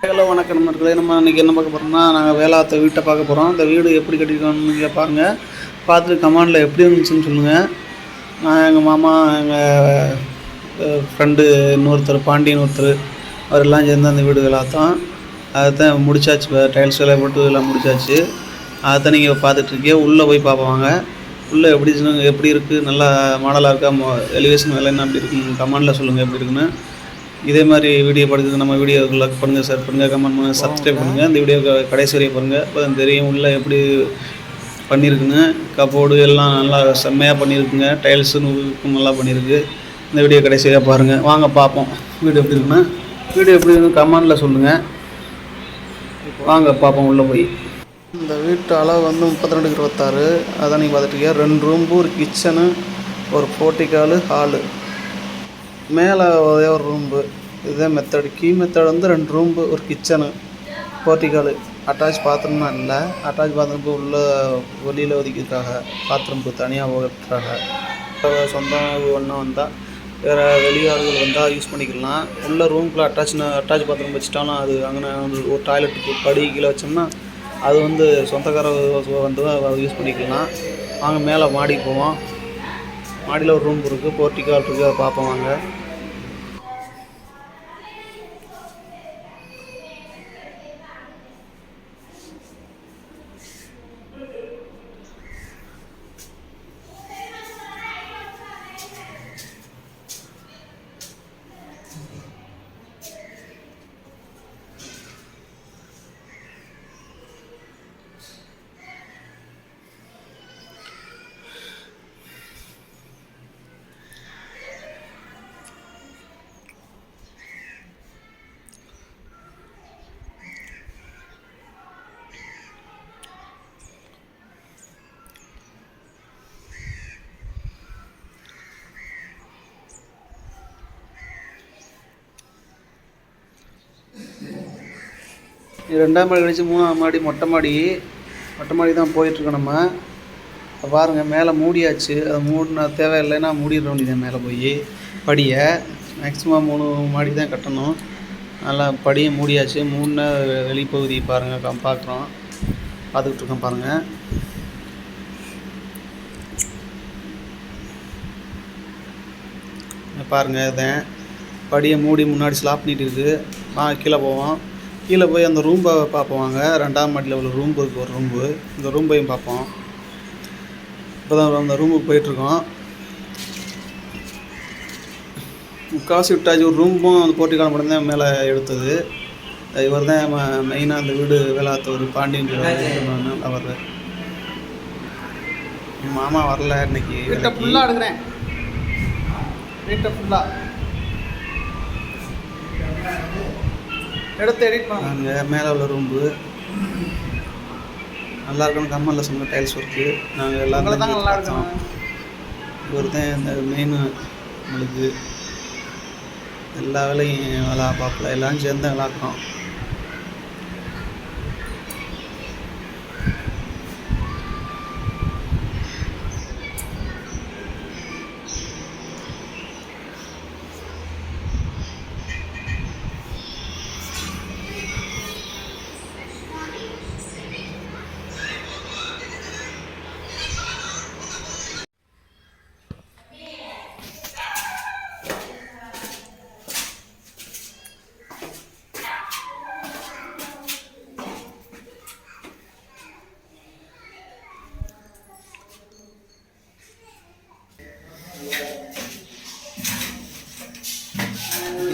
Hello வணக்கம் நண்பர்களே. நம்ம இன்றைக்கி என்ன பார்க்க போகிறோம்னா, நாங்கள் வேலாத்த வீட்டை பார்க்க போகிறோம். இந்த வீடு எப்படி கட்டியிருக்கோம்னு நீங்கள் பாருங்கள். பார்த்துட்டு கமெண்டில் எப்படி இருந்துச்சுன்னு சொல்லுங்கள். நான் எங்கள் மாமா, எங்கள் ஃப்ரெண்டு இன்னொருத்தர், பாண்டியன் ஒருத்தர், அவரெல்லாம் சேர்ந்து அந்த வீடு வேலாத்தோம். அதைத்தான் முடிச்சாச்சு. இப்போ டைல்ஸ் வேலை போட்டு எல்லாம் முடிச்சாச்சு. அதைத்தான் நீங்கள் பார்த்துட்ருக்கீங்க. உள்ளே போய் பார்ப்போங்க. உள்ளே எப்படி இருக்குது, நல்லா மாடலாக இருக்கா, எலிவேஷன் வேலை என்ன எப்படி இருக்குன்னு கமெண்டில் சொல்லுங்கள் எப்படி இருக்குன்னு. இதே மாதிரி வீடியோ பார்க்குறது நம்ம வீடியோக்கு லைக் பண்ணுங்கள், ஷேர் பண்ணுங்கள், கமெண்ட் பண்ணுங்கள், சப்ஸ்கிரைப் பண்ணுங்கள். இந்த வீடியோ கடைசி வரையும் பாருங்கள். அப்போ தான் தெரியும் உள்ளே எப்படி பண்ணியிருக்குன்னு. கபோர்டு எல்லாம் நல்லா செம்மையாக பண்ணியிருக்குங்க. டைல்ஸுன்னு நல்லா பண்ணியிருக்கு. இந்த வீடியோ கடைசி வரையாக பாருங்கள். வாங்க பார்ப்போம் வீடியோ எப்படி இருக்குன்னு. வீடியோ எப்படி இருக்குன்னு கமெண்டில் சொல்லுங்கள். வாங்க பார்ப்போம் உள்ளே போய். இந்த வீட்டு அளவு வந்து 32x26. அதான் நீங்கள் பார்த்துட்ருக்கீங்க. 2 ரூம்பு, ஒரு கிச்சனு, ஒரு போர்ட்டிகாலு, ஹாலு, மேலே ஒரே ஒரு ரூம்பு. இதுதான் மெத்தடு. கீ மெத்தட் வந்து 2 ரூம்பு, ஒரு கிச்சனு, போர்ட்டிகாலு. அட்டாச் பாத்ரூம்னா இல்லை. அட்டாச் பாத்ரூம் உள்ள வெளியில் ஒதுக்கியிருக்காங்க. பாத்ரூம்க்கு தனியாக ஒதுக்குறாங்க. சொந்தம் ஒன்றும் வந்தால் வேறு வெளியாளர்கள் வந்தால் யூஸ் பண்ணிக்கலாம். உள்ள ரூம்குள்ளே அட்டாச் பாத்ரூம் வச்சுட்டாலும் அது அங்கே ஒரு டாய்லெட்டுக்கு படி கீழே வச்சோம்னா அது வந்து சொந்தக்கார வந்து அதை யூஸ் பண்ணிக்கலாம். வாங்க மேலே மாடிக்கு போவோம். மாடியில் ஒரு ரூம் இருக்குது, போர்ட்டிகால் இருக்குது, அதை பார்ப்போம் வாங்க. இது 2ஆம் மாடி கழிச்சு 3ஆம் மாடி, மொட்டை மாடி தான் போயிட்டுருக்கோம் நம்ம. பாருங்கள் மேலே மூடியாச்சு. அது மூடினா தேவையில்லைன்னா மூடிட வேண்டியது. மேலே போய் படியை மேக்ஸிமம் 3 மாடி தான் கட்டணும். நல்லா படியை மூடியாச்சு. மூடின வெளிப்பகுதி பாருங்கள், பார்க்குறோம், பார்த்துக்கிட்ருக்கோம் பாருங்கள். பாருங்கள் இதான் படியை மூடி முன்னாடி ஸ்லாப் பண்ணிட்டு இருக்குது. கீழே போவோம். கீழே போய் அந்த ரூம்பை பார்ப்போம் வாங்க. 2ஆம் மாடியில் உள்ள ரூம்பு இருக்குது, ஒரு ரூம்பு. இந்த ரூம்பையும் பார்ப்போம். இப்போ தான் அந்த ரூமுக்கு போயிட்டுருக்கோம். முக்கால்வாசி விட்டாச்சு. ஒரு ரூமும் அந்த போர்ட்டிகால் மட்டும் தான் மேலே எடுத்தது. இவர் தான் மெயினாக அந்த வீடு வேலாத்த ஒரு பாண்டியன் அவர். மாமா வரல இன்னைக்கு. வீட்டை ஃபுல்லாக எடுக்கிறேன். வீட்டை ஃபுல்லாக எடுத்து எடிட் பண்ணாங்க. மேலே உள்ள ரூம்பு நல்லா இருக்கணும். கம்மலில் சொன்ன டைல்ஸ் ஒர்க்கு. நாங்கள் எல்லாரும் தான் நல்லா இருக்கோம். இவர் தான் இந்த மெயின். நம்மளுக்கு எல்லா வேலையும் வேலை பார்க்கல, எல்லாம் சேர்ந்து நல்லா இருக்கோம்.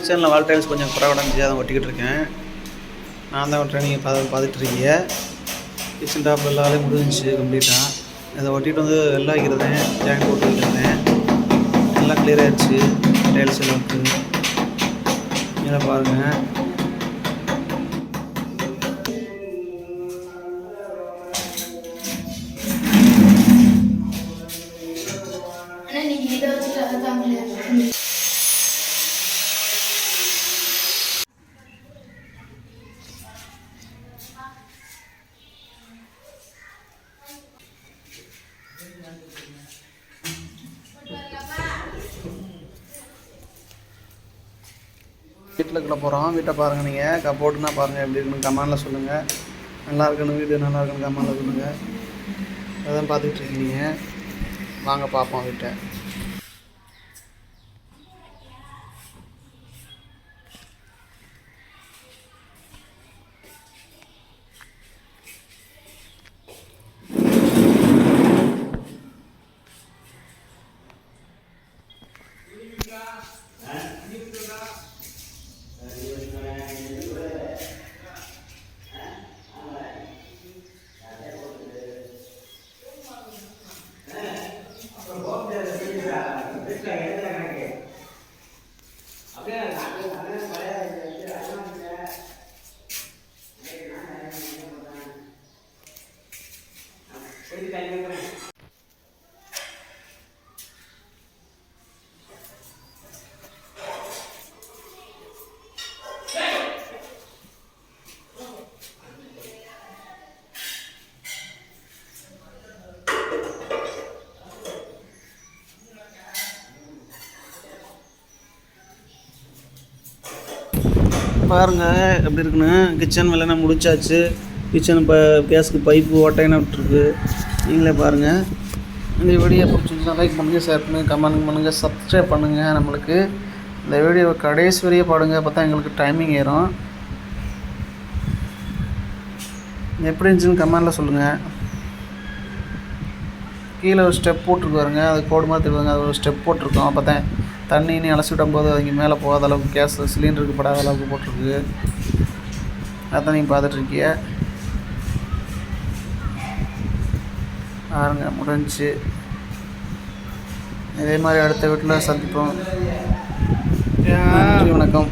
கிச்சனில் வால் டைல்ஸ் கொஞ்சம் குறைவடைஞ்சி அதை ஒட்டிக்கிட்டு இருக்கேன். நான் தான் ஒட்டுறேன். நீங்கள் பார்த்துட்ருக்கீங்க. கிச்சன் டாப் எல்லா வேலையும் முடிஞ்சிச்சு கம்ப்ளீட்டாக. இதை ஒட்டிகிட்டு வந்து எல்லாம் வைக்கிறதேன், ஜாயின் போட்டு வைக்கிறதேன். எல்லாம் கிளியர் ஆகிடுச்சு. டைல்ஸ் எல்லாம் இருக்குது. இதில் பாருங்கள். வீட்டில் இருக்கிற போகிறோம். வீட்டை பாருங்கள். நீங்கள் கப்போர்ட்னா பாருங்கள் எப்படி இருக்குன்னு கமெண்டில் சொல்லுங்கள். நல்லா இருக்குன்னு வீடு நல்லா இருக்குன்னு கமெண்டில் சொல்லுங்கள். அதான் பார்த்துக்கிட்டு இருக்கீங்க. வாங்க பார்ப்போம் வீட்டை. பாருங்கள் எப்படி இருக்குன்னு. கிச்சன் வேலை முடிச்சாச்சு. கிச்சன் கேஸுக்கு பைப்பு ஓட்டையான விட்டுருக்கு. நீங்களே பாருங்கள். இந்த வீடியோ பிடிச்சிருந்தா லைக் பண்ணுங்கள், ஷேர் பண்ணுங்கள், கமெண்ட் பண்ணுங்கள், சப்ஸ்கிரைப் பண்ணுங்கள். நம்மளுக்கு இந்த வீடியோவை கடைசி வரையே பாடுங்க. அப்போ தான் எங்களுக்கு டைமிங் ஏறும். எப்படி இருந்துச்சுன்னு கமெண்டில் சொல்லுங்கள். கீழே ஒரு ஸ்டெப் போட்டிருக்கு பாருங்க. அது கோடு மாதிரி தெரியுங்க. அது ஒரு ஸ்டெப் போட்டிருக்கோம். அப்போ தான் தண்ணி அலசி விடும்போது அவங்க மேலே போகாத அளவுக்கு, கேஸ் சிலிண்டருக்கு படாத அளவுக்கு போட்டிருக்கு. அதான் நீங்கள் பார்த்துட்ருக்கிய பாருங்க. முடிஞ்சு. இதே மாதிரி அடுத்த வீட்டில் சந்திப்போம். நன்றி, வணக்கம்.